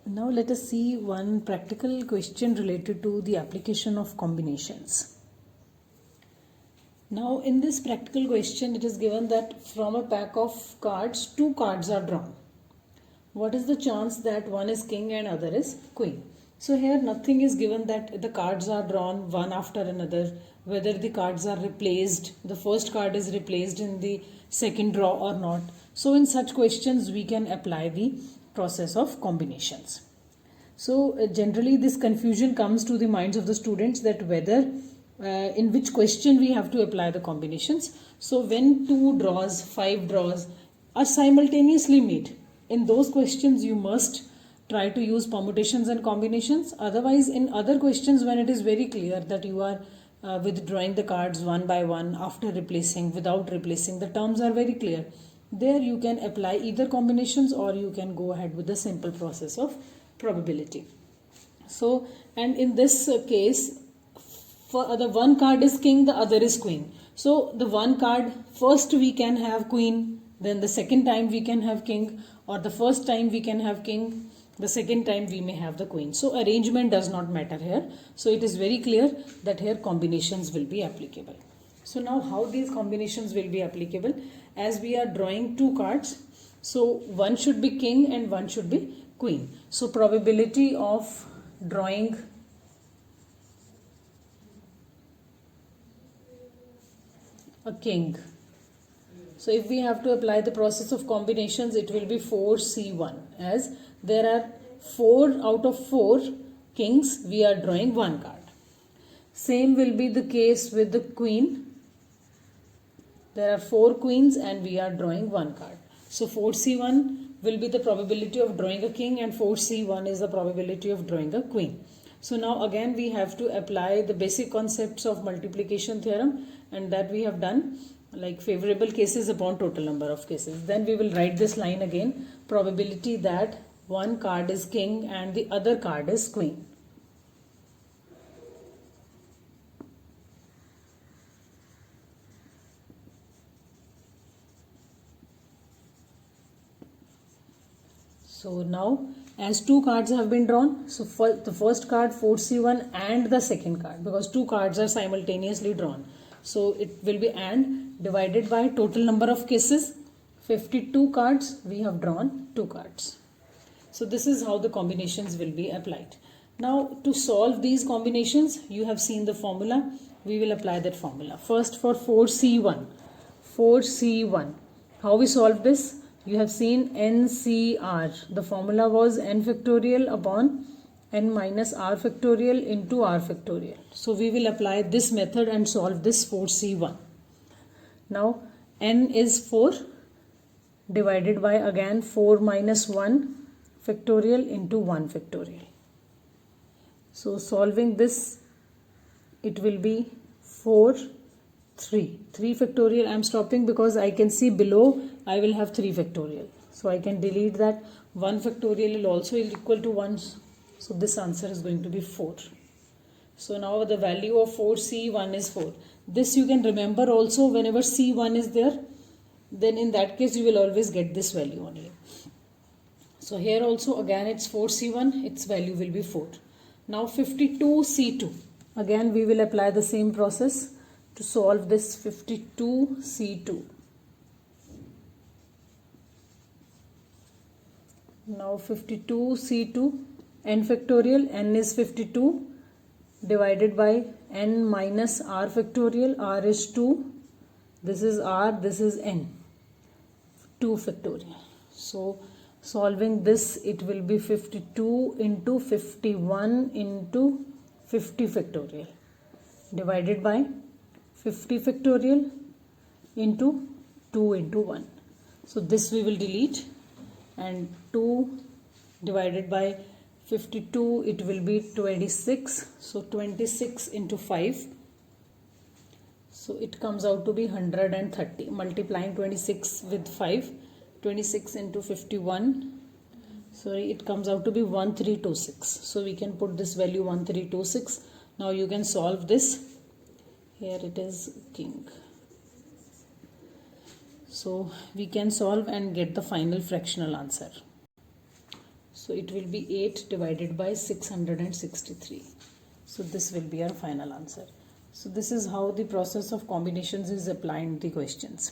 Now let us see one practical question related to the application of combinations. Now in this practical question it is given that from a pack of cards, 2 cards are drawn. What is the chance that one is king and other is queen? So here nothing is given that the cards are drawn one after another, whether the cards are replaced, the first card is replaced in the second draw or not. So in such questions we can apply the process of combinations. So generally this confusion comes to the minds of the students that whether in which question we have to apply the combinations. So when 2 draws, 5 draws are simultaneously made, in those questions you must try to use permutations and combinations. Otherwise in other questions when it is very clear that you are withdrawing the cards one by one after replacing, without replacing, the terms are very clear. There you can apply either combinations or you can go ahead with the simple process of probability. So, and in this case, for the one card is king, the other is queen. So the one card, first we can have queen, then the second time we can have king, or the first time we can have king, the second time we may have the queen. So arrangement does not matter here. So it is very clear that here combinations will be applicable. So now how these combinations will be applicable? As we are drawing 2 cards, so one should be king and one should be queen. So probability of drawing a king. So if we have to apply the process of combinations, it will be 4C1, as there are 4 out of 4 kings, we are drawing 1 card. Same will be the case with the queen. There are 4 queens and we are drawing 1 card. So 4C1 will be the probability of drawing a king and 4C1 is the probability of drawing a queen. So now again we have to apply the basic concepts of multiplication theorem, and that we have done, like favorable cases upon total number of cases. Then we will write this line again, probability that one card is king and the other card is queen. So now as 2 cards have been drawn, so for the first card 4C1 and the second card, because 2 cards are simultaneously drawn. So it will be and divided by total number of cases, 52 cards, we have drawn 2 cards. So this is how the combinations will be applied. Now to solve these combinations, you have seen the formula, we will apply that formula. First for 4C1, how we solve this? You have seen NCR, the formula was n factorial upon n minus r factorial into r factorial. So we will apply this method and solve this 4C1. Now n is 4 divided by again 4 minus 1 factorial into 1 factorial. So solving this, it will be 4, 3 factorial. I am stopping because I can see below I will have 3 factorial. So I can delete that. 1 factorial will also equal to 1. So this answer is going to be 4. So now the value of 4C1 is 4. This you can remember also, whenever C1 is there, then in that case you will always get this value only. So here also again it's 4C1, its value will be 4. Now 52C2. Again we will apply the same process to solve this 52C2. Now 52C2, n factorial, n is 52 divided by n minus r factorial, r is 2, this is r, this is n, 2 factorial. So solving this, it will be 52 into 51 into 50 factorial divided by 50 factorial into 2 into 1. So this we will delete, and 2 divided by 52, it will be 26. So 26 into 5. So it comes out to be 130. Multiplying 26 with 5, 26 into 51. Sorry, it comes out to be 1326. So we can put this value 1326. Now you can solve this. Here it is king. So we can solve and get the final fractional answer. So it will be 8 divided by 663. So this will be our final answer. So this is how the process of combinations is applied in the questions.